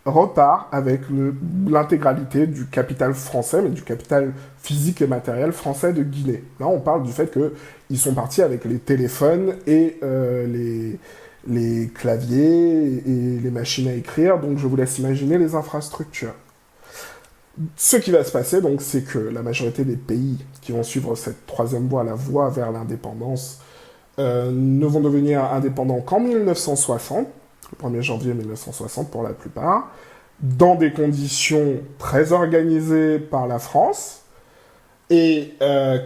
repart avec l'intégralité du capital français, mais du capital physique et matériel français de Guinée. Là, on parle du fait qu'ils sont partis avec les téléphones et les claviers et les machines à écrire, donc je vous laisse imaginer les infrastructures. Ce qui va se passer, donc, c'est que la majorité des pays qui vont suivre cette troisième voie, la voie vers l'indépendance, ne vont devenir indépendants qu'en 1960, le 1er janvier 1960 pour la plupart, dans des conditions très organisées par la France. Et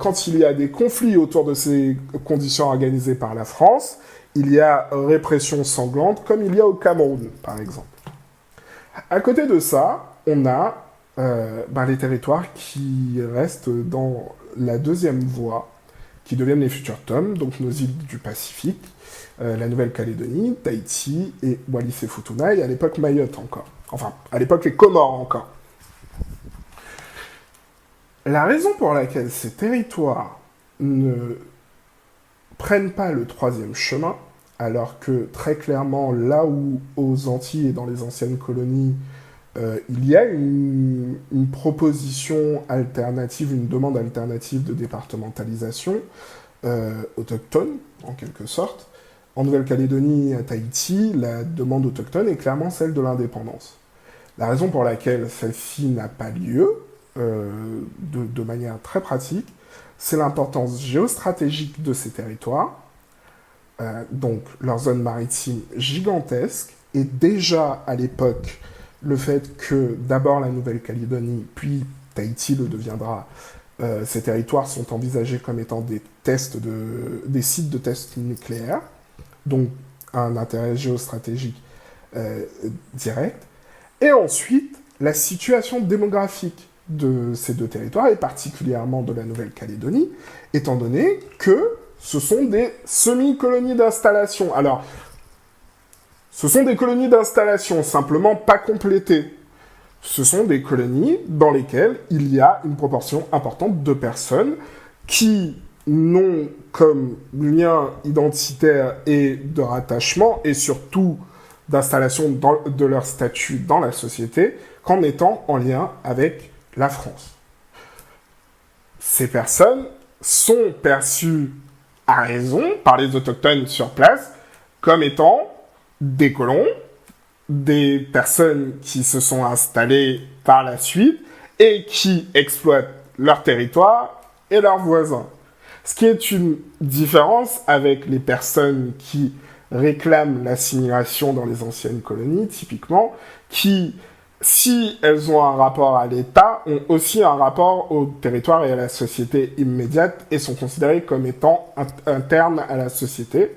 quand il y a des conflits autour de ces conditions organisées par la France, il y a répression sanglante, comme il y a au Cameroun, par exemple. À côté de ça, on a les territoires qui restent dans la deuxième voie, qui deviennent les futurs TOM, donc nos îles du Pacifique, la Nouvelle-Calédonie, Tahiti et Wallis et Futuna, et à l'époque Mayotte encore. Enfin, à l'époque les Comores encore. La raison pour laquelle ces territoires ne prennent pas le troisième chemin, alors que très clairement, là où aux Antilles et dans les anciennes colonies, il y a une proposition alternative, une demande alternative de départementalisation autochtone, en quelque sorte. En Nouvelle-Calédonie et à Tahiti, la demande autochtone est clairement celle de l'indépendance. La raison pour laquelle celle-ci n'a pas lieu, de manière très pratique, c'est l'importance géostratégique de ces territoires, donc leur zone maritime gigantesque, et déjà à l'époque, le fait que d'abord la Nouvelle-Calédonie, puis Tahiti le deviendra, ces territoires sont envisagés comme étant des sites de tests nucléaires, donc un intérêt géostratégique direct. Et ensuite, la situation démographique de ces deux territoires, et particulièrement de la Nouvelle-Calédonie, étant donné que ce sont des semi-colonies d'installation. Alors, ce sont des colonies d'installation, simplement pas complétées. Ce sont des colonies dans lesquelles il y a une proportion importante de personnes qui n'ont comme lien identitaire et de rattachement, et surtout d'installation de leur statut dans la société, qu'en étant en lien avec la France. Ces personnes sont perçues à raison par les autochtones sur place comme étant des colons, des personnes qui se sont installées par la suite et qui exploitent leur territoire et leurs voisins. Ce qui est une différence avec les personnes qui réclament l'assimilation dans les anciennes colonies, typiquement, qui, si elles ont un rapport à l'État, ont aussi un rapport au territoire et à la société immédiate et sont considérées comme étant internes à la société.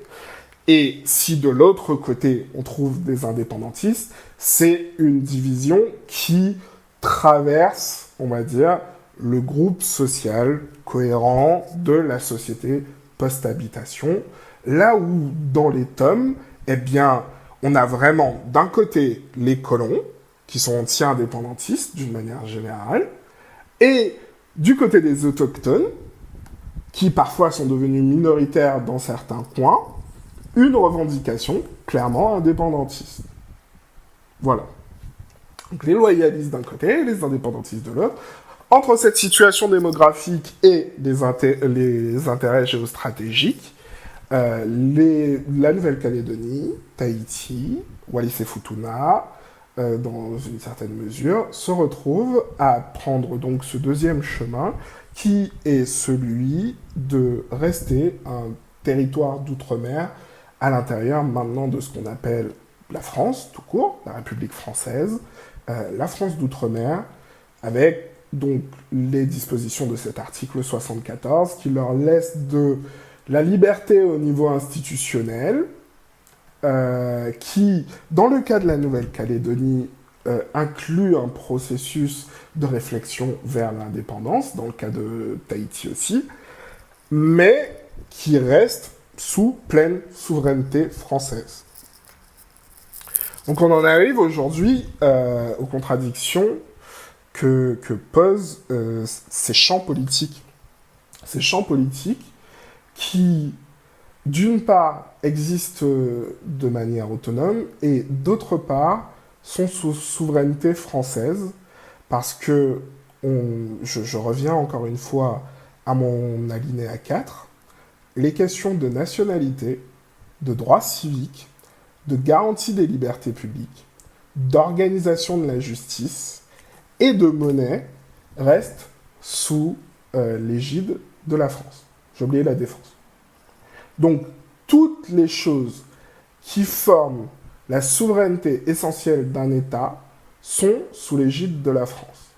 Et si de l'autre côté, on trouve des indépendantistes, c'est une division qui traverse, on va dire, le groupe social cohérent de la société post-habitation, là où, dans les tomes, eh bien, on a vraiment, d'un côté, les colons, qui sont anti-indépendantistes, d'une manière générale, et Du côté des autochtones, qui parfois sont devenus minoritaires dans certains coins, une revendication clairement indépendantiste. Voilà. Donc les loyalistes d'un côté, les indépendantistes de l'autre. Entre cette situation démographique et les intérêts géostratégiques, la Nouvelle-Calédonie, Tahiti, Wallis et Futuna, dans une certaine mesure, se retrouvent à prendre donc ce deuxième chemin qui est celui de rester un territoire d'outre-mer à l'intérieur maintenant de ce qu'on appelle la France, tout court, la République française, la France d'outre-mer, avec donc les dispositions de cet article 74 qui leur laisse de la liberté au niveau institutionnel, qui, dans le cas de la Nouvelle-Calédonie, inclut un processus de réflexion vers l'indépendance, dans le cas de Tahiti aussi, mais qui reste sous pleine souveraineté française. Donc on en arrive aujourd'hui aux contradictions que posent ces champs politiques. Ces champs politiques qui, d'une part, existent de manière autonome et, d'autre part, sont sous souveraineté française parce que, je reviens encore une fois à mon alinéa 4, les questions de nationalité, de droits civiques, de garantie des libertés publiques, d'organisation de la justice et de monnaie restent sous l'égide de la France. J'ai oublié la défense. Donc, toutes les choses qui forment la souveraineté essentielle d'un État sont sous l'égide de la France.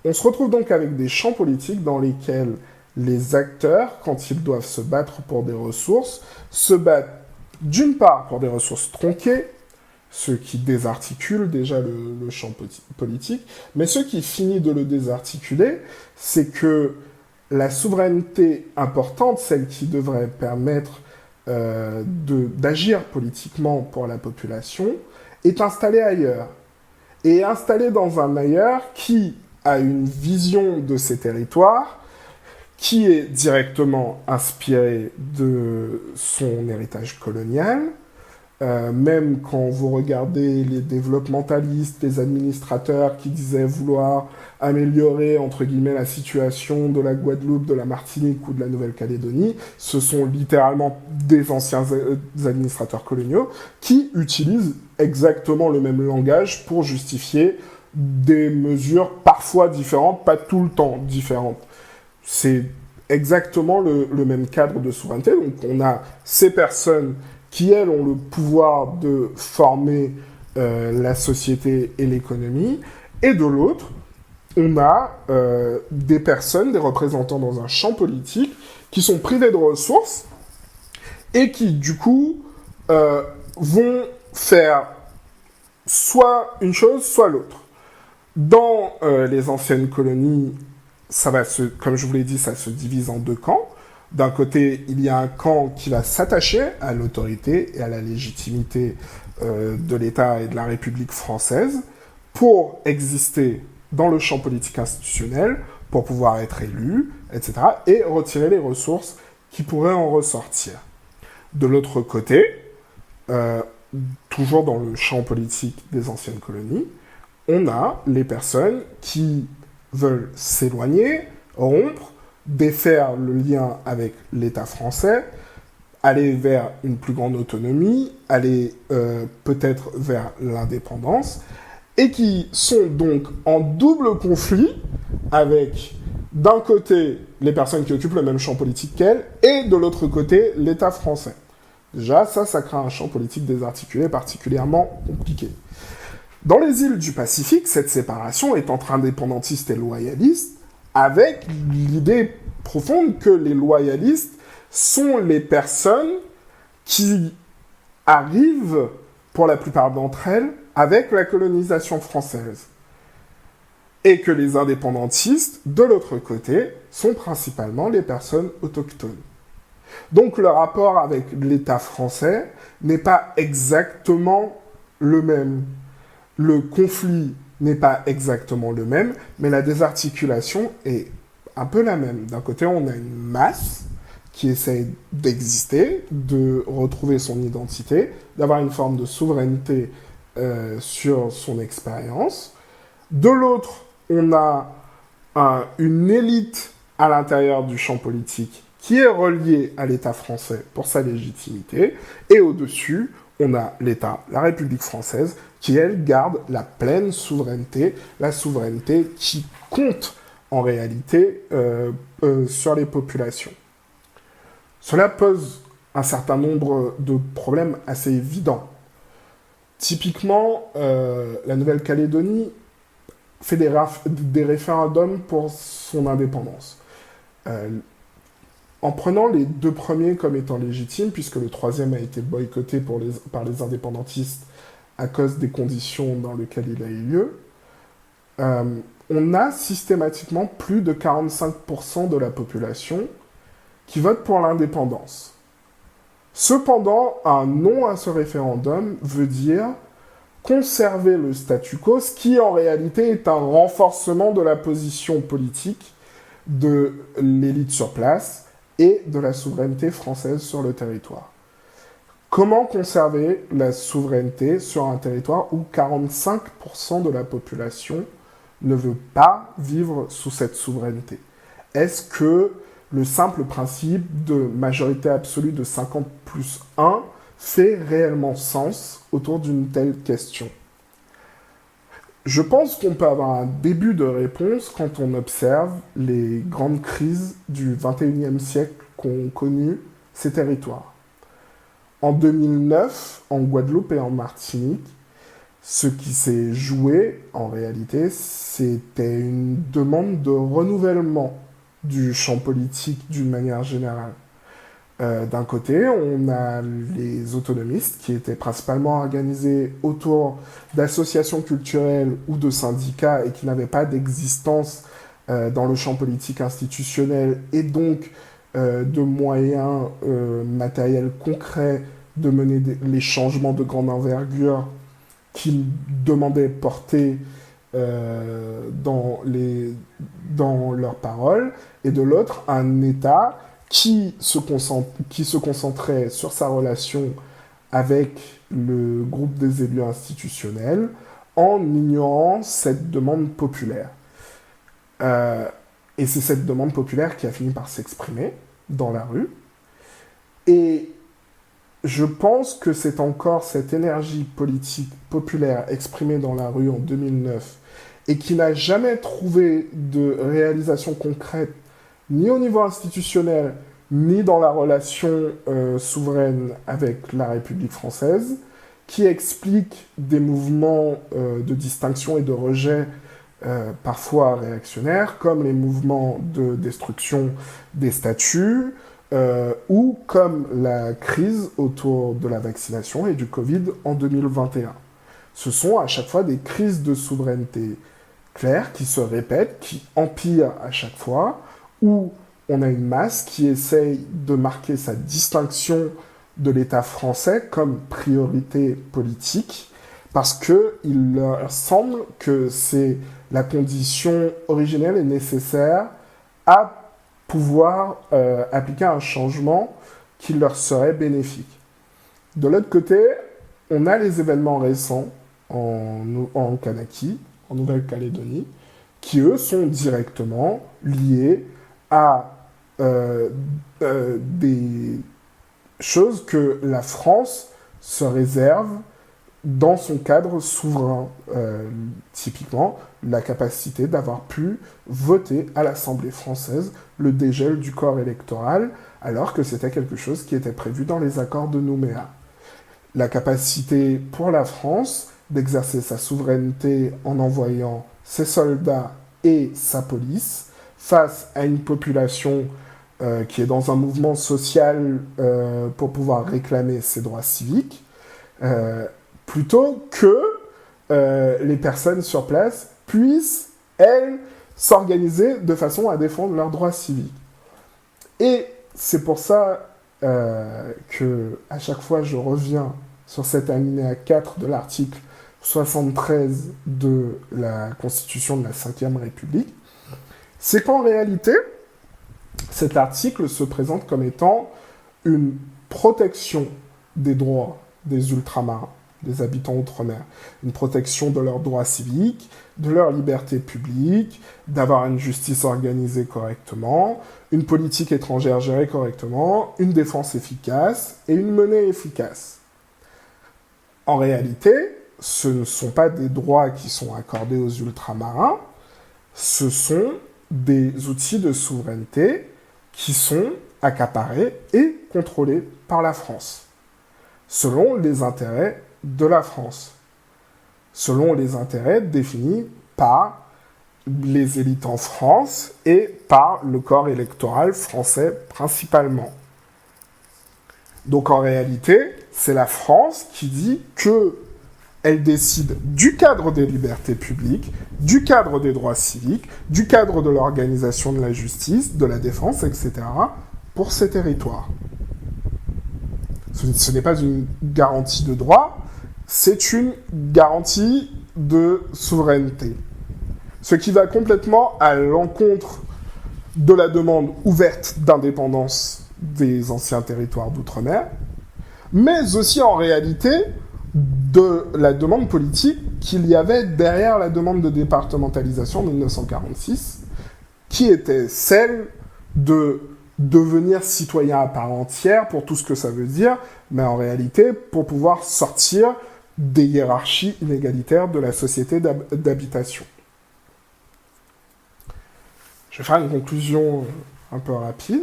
On se retrouve donc avec des champs politiques dans lesquels les acteurs, quand ils doivent se battre pour des ressources, se battent d'une part pour des ressources tronquées, ce qui désarticule déjà le champ politique, mais ce qui finit de le désarticuler, c'est que la souveraineté importante, celle qui devrait permettre d'agir politiquement pour la population, est installée ailleurs. Et installée dans un ailleurs qui a une vision de ces territoires qui est directement inspirée de son héritage colonial. Même quand vous regardez les développementalistes, les administrateurs qui disaient vouloir améliorer, entre guillemets, la situation de la Guadeloupe, de la Martinique ou de la Nouvelle-Calédonie, ce sont littéralement des anciens administrateurs coloniaux qui utilisent exactement le même langage pour justifier des mesures parfois différentes, pas tout le temps différentes. C'est exactement le même cadre de souveraineté. Donc on a ces personnes qui, elles, ont le pouvoir de former la société et l'économie, et de l'autre, on a des personnes, des représentants dans un champ politique, qui sont privés de ressources, et qui, du coup, vont faire soit une chose, soit l'autre. Dans les anciennes colonies, comme je vous l'ai dit, ça se divise en deux camps. D'un côté, il y a un camp qui va s'attacher à l'autorité et à la légitimité de l'État et de la République française pour exister dans le champ politique institutionnel, pour pouvoir être élu, etc., et retirer les ressources qui pourraient en ressortir. De l'autre côté, toujours dans le champ politique des anciennes colonies, on a les personnes qui veulent s'éloigner, rompre, défaire le lien avec l'État français, aller vers une plus grande autonomie, aller peut-être vers l'indépendance, et qui sont donc en double conflit avec, d'un côté, les personnes qui occupent le même champ politique qu'elles, et de l'autre côté, l'État français. Déjà, ça crée un champ politique désarticulé particulièrement compliqué. Dans les îles du Pacifique, cette séparation est entre indépendantistes et loyalistes, avec l'idée profonde que les loyalistes sont les personnes qui arrivent, pour la plupart d'entre elles, avec la colonisation française. Et que les indépendantistes, de l'autre côté, sont principalement les personnes autochtones. Donc le rapport avec l'État français n'est pas exactement le même. Le conflit n'est pas exactement le même, mais la désarticulation est un peu la même. D'un côté, on a une masse qui essaye d'exister, de retrouver son identité, d'avoir une forme de souveraineté sur son expérience. De l'autre, on a une élite à l'intérieur du champ politique qui est reliée à l'État français pour sa légitimité. Et au-dessus, on a l'État, la République française, qui, elle, garde la pleine souveraineté, la souveraineté qui compte en réalité sur les populations. Cela pose un certain nombre de problèmes assez évidents. Typiquement, la Nouvelle-Calédonie fait des référendums pour son indépendance. En prenant les deux premiers comme étant légitimes, puisque le troisième a été boycotté par les indépendantistes à cause des conditions dans lesquelles il a eu lieu, on a systématiquement plus de 45% de la population qui vote pour l'indépendance. Cependant, un non à ce référendum veut dire conserver le statu quo, ce qui en réalité est un renforcement de la position politique de l'élite sur place et de la souveraineté française sur le territoire. Comment conserver la souveraineté sur un territoire où 45% de la population ne veut pas vivre sous cette souveraineté? Est-ce que le simple principe de majorité absolue de 50 plus 1 fait réellement sens autour d'une telle question? Je pense qu'on peut avoir un début de réponse quand on observe les grandes crises du XXIe siècle qu'ont connues ces territoires. En 2009, en Guadeloupe et en Martinique, ce qui s'est joué, en réalité, c'était une demande de renouvellement du champ politique d'une manière générale. D'un côté, on a les autonomistes qui étaient principalement organisés autour d'associations culturelles ou de syndicats et qui n'avaient pas d'existence dans le champ politique institutionnel et donc de moyens matériels concrets de mener les changements de grande envergure qu'ils demandaient porter dans leurs paroles, et de l'autre, un État qui se concentrait sur sa relation avec le groupe des élus institutionnels en ignorant cette demande populaire. Et c'est cette demande populaire qui a fini par s'exprimer dans la rue. Et je pense que c'est encore cette énergie politique populaire exprimée dans la rue en 2009 et qui n'a jamais trouvé de réalisation concrète ni au niveau institutionnel, ni dans la relation souveraine avec la République française, qui explique des mouvements de distinction et de rejet parfois réactionnaires, comme les mouvements de destruction des statuts, ou comme la crise autour de la vaccination et du Covid en 2021. Ce sont à chaque fois des crises de souveraineté claires qui se répètent, qui empirent à chaque fois, où on a une masse qui essaye de marquer sa distinction de l'État français comme priorité politique, parce qu'il leur semble que c'est la condition originelle et nécessaire à pouvoir appliquer un changement qui leur serait bénéfique. De l'autre côté, on a les événements récents en Kanaki, en Nouvelle-Calédonie, qui eux sont directement liés à des choses que la France se réserve dans son cadre souverain, typiquement la capacité d'avoir pu voter à l'Assemblée française le dégel du corps électoral, alors que c'était quelque chose qui était prévu dans les accords de Nouméa. La capacité pour la France d'exercer sa souveraineté en envoyant ses soldats et sa police face à une population qui est dans un mouvement social pour pouvoir réclamer ses droits civiques, plutôt que les personnes sur place puissent, elles, s'organiser de façon à défendre leurs droits civiques. Et c'est pour ça que, à chaque fois, je reviens sur cet alinéa 4 de l'article 73 de la Constitution de la Ve République, c'est qu'en réalité, cet article se présente comme étant une protection des droits des ultramarins, des habitants outre-mer, une protection de leurs droits civiques, de leurs libertés publiques, d'avoir une justice organisée correctement, une politique étrangère gérée correctement, une défense efficace et une monnaie efficace. En réalité, ce ne sont pas des droits qui sont accordés aux ultramarins, ce sont des outils de souveraineté qui sont accaparés et contrôlés par la France, selon les intérêts de la France, selon les intérêts définis par les élites en France et par le corps électoral français principalement. Donc en réalité, c'est la France qui dit qu'elle décide du cadre des libertés publiques, du cadre des droits civiques, du cadre de l'organisation de la justice, de la défense, etc., pour ces territoires. Ce n'est pas une garantie de droit, c'est une garantie de souveraineté. Ce qui va complètement à l'encontre de la demande ouverte d'indépendance des anciens territoires d'outre-mer, mais aussi en réalité de la demande politique qu'il y avait derrière la demande de départementalisation de 1946, qui était celle de devenir citoyen à part entière pour tout ce que ça veut dire, mais en réalité pour pouvoir sortir des hiérarchies inégalitaires de la société d'habitation. Je vais faire une conclusion un peu rapide.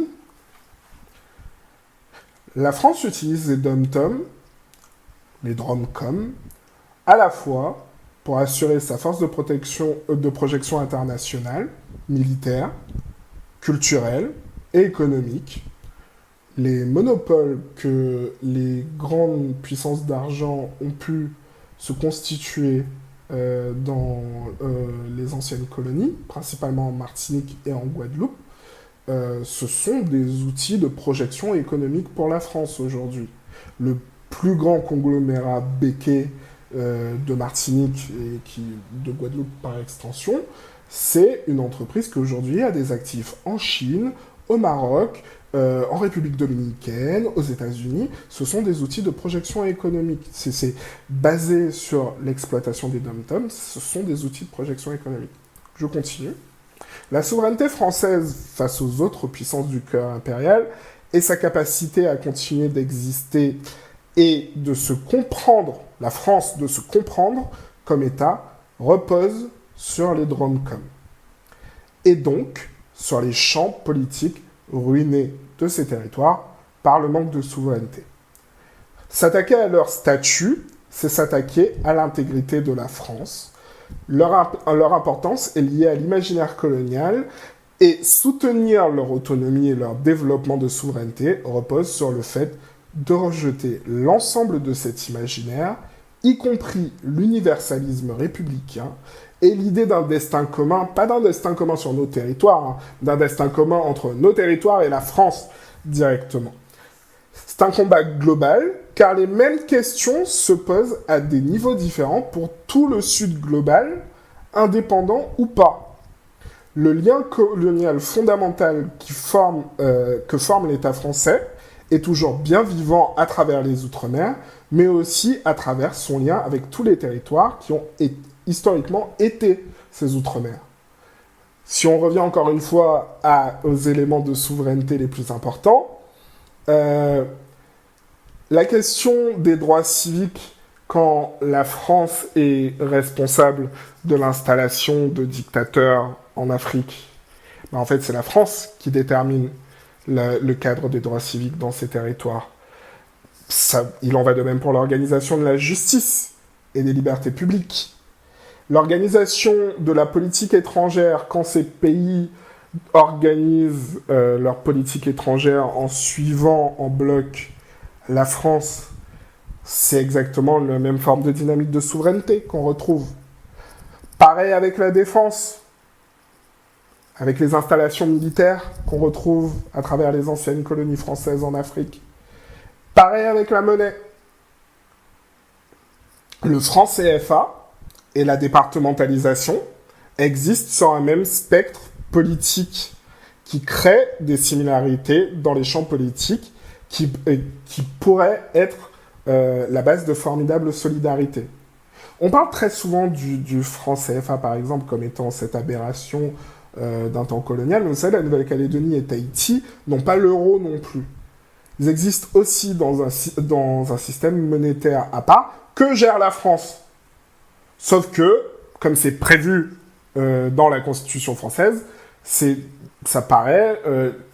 La France utilise les dom-toms, les dromcoms, à la fois pour assurer sa force de projection internationale, militaire, culturelle et économique. Les monopoles que les grandes puissances d'argent ont pu se constituer dans les anciennes colonies, principalement en Martinique et en Guadeloupe, ce sont des outils de projection économique pour la France aujourd'hui. Le plus grand conglomérat béquet de Martinique et de Guadeloupe par extension, c'est une entreprise qui aujourd'hui a des actifs en Chine, au Maroc, en République dominicaine, aux États-Unis. Ce sont des outils de projection économique. C'est basé sur l'exploitation des dom-toms, ce sont des outils de projection économique. Je continue. La souveraineté française face aux autres puissances du cœur impérial et sa capacité à continuer d'exister et de se comprendre, la France de se comprendre comme État, repose sur les dromcoms. Et donc, sur les champs politiques ruinés de ces territoires par le manque de souveraineté. S'attaquer à leur statut, c'est s'attaquer à l'intégrité de la France. Leur importance est liée à l'imaginaire colonial et soutenir leur autonomie et leur développement de souveraineté repose sur le fait de rejeter l'ensemble de cet imaginaire, y compris l'universalisme républicain et l'idée d'un destin commun, pas d'un destin commun sur nos territoires, d'un destin commun entre nos territoires et la France directement. C'est un combat global, car les mêmes questions se posent à des niveaux différents pour tout le Sud global, indépendant ou pas. Le lien colonial fondamental que forme l'État français est toujours bien vivant à travers les Outre-mer, mais aussi à travers son lien avec tous les territoires qui ont historiquement été ces Outre-mer. Si on revient encore une fois aux éléments de souveraineté les plus importants, la question des droits civiques quand la France est responsable de l'installation de dictateurs en Afrique, en fait c'est la France qui détermine le cadre des droits civiques dans ces territoires. Il en va de même pour l'organisation de la justice et des libertés publiques. L'organisation de la politique étrangère, quand ces pays organisent leur politique étrangère en suivant en bloc la France, c'est exactement la même forme de dynamique de souveraineté qu'on retrouve. Pareil avec la défense, avec les installations militaires qu'on retrouve à travers les anciennes colonies françaises en Afrique. Pareil avec la monnaie. Le franc CFA et la départementalisation existent sur un même spectre politique qui crée des similarités dans les champs politiques qui pourraient être la base de formidables solidarités. On parle très souvent du franc CFA, par exemple, comme étant cette aberration d'un temps colonial. Mais vous savez, la Nouvelle-Calédonie et Tahiti n'ont pas l'euro non plus. Ils existent aussi dans un système monétaire à part que gère la France. Sauf que, comme c'est prévu dans la Constitution française, ça paraît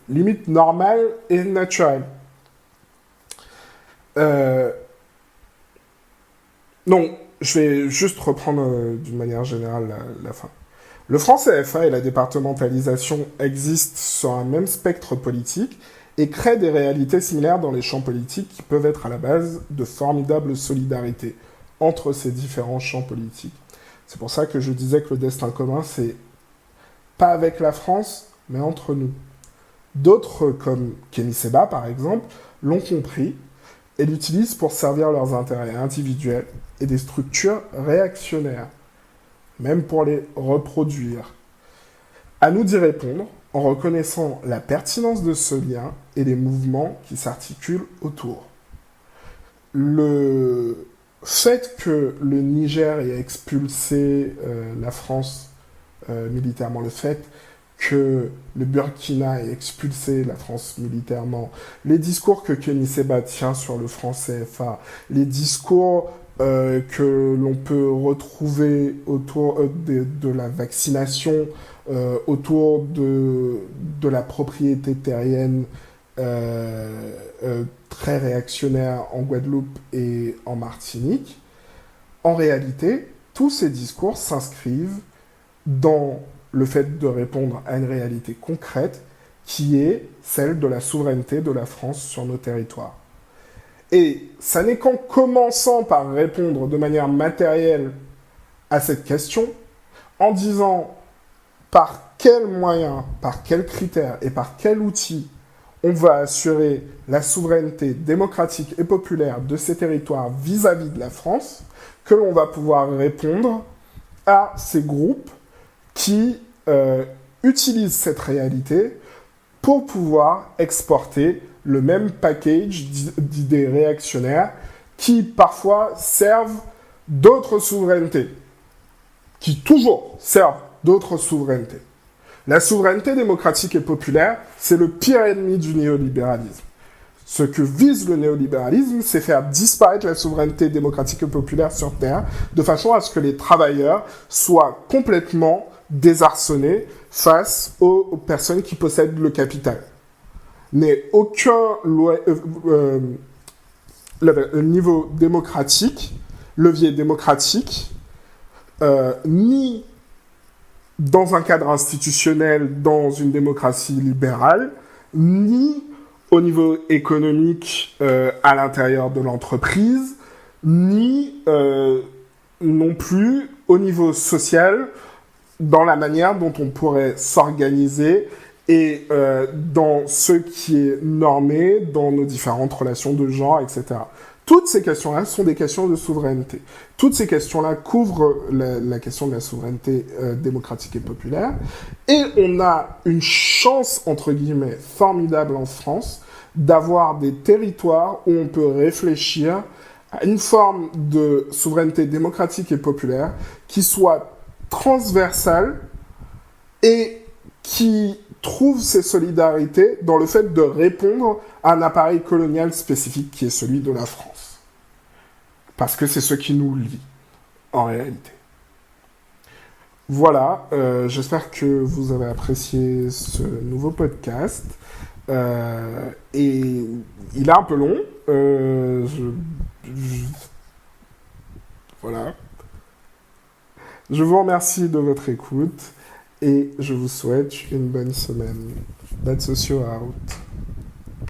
limite normal et naturel. Non, je vais juste reprendre d'une manière générale la fin. Le franc CFA et la départementalisation existent sur un même spectre politique et créent des réalités similaires dans les champs politiques qui peuvent être à la base de formidables solidarités entre ces différents champs politiques. C'est pour ça que je disais que le destin commun, c'est pas avec la France, mais entre nous. D'autres, comme Kémy Séba par exemple, l'ont compris et l'utilisent pour servir leurs intérêts individuels et des structures réactionnaires, même pour les reproduire. À nous d'y répondre en reconnaissant la pertinence de ce lien et les mouvements qui s'articulent autour. Le fait que le Niger ait expulsé la France militairement, le fait que le Burkina ait expulsé la France militairement, les discours que Kémy Séba tient sur le franc CFA, les discours que l'on peut retrouver autour de la vaccination, autour de la propriété terrienne très réactionnaire en Guadeloupe et en Martinique, en réalité, tous ces discours s'inscrivent dans le fait de répondre à une réalité concrète qui est celle de la souveraineté de la France sur nos territoires. Et ça n'est qu'en commençant par répondre de manière matérielle à cette question, en disant par quels moyens, par quels critères et par quel outil on va assurer la souveraineté démocratique et populaire de ces territoires vis-à-vis de la France, que l'on va pouvoir répondre à ces groupes qui utilisent cette réalité pour pouvoir exporter le même package d'idées réactionnaires qui parfois servent d'autres souverainetés, qui toujours servent d'autres souverainetés. La souveraineté démocratique et populaire, c'est le pire ennemi du néolibéralisme. Ce que vise le néolibéralisme, c'est faire disparaître la souveraineté démocratique et populaire sur Terre, de façon à ce que les travailleurs soient complètement désarçonnés face aux personnes qui possèdent le capital. N'ait aucun niveau démocratique, levier démocratique, ni dans un cadre institutionnel, dans une démocratie libérale, ni au niveau économique à l'intérieur de l'entreprise, ni non plus au niveau social, dans la manière dont on pourrait s'organiser et dans ce qui est normé dans nos différentes relations de genre, etc. Toutes ces questions-là sont des questions de souveraineté. Toutes ces questions-là couvrent la question de la souveraineté démocratique et populaire. Et on a une chance, entre guillemets, formidable en France d'avoir des territoires où on peut réfléchir à une forme de souveraineté démocratique et populaire qui soit transversale et qui trouve ses solidarités dans le fait de répondre à un appareil colonial spécifique qui est celui de la France. Parce que c'est ce qui nous lie, en réalité. Voilà, j'espère que vous avez apprécié ce nouveau podcast. Et il est un peu long. Voilà. Je vous remercie de votre écoute et je vous souhaite une bonne semaine. Bad Socio out.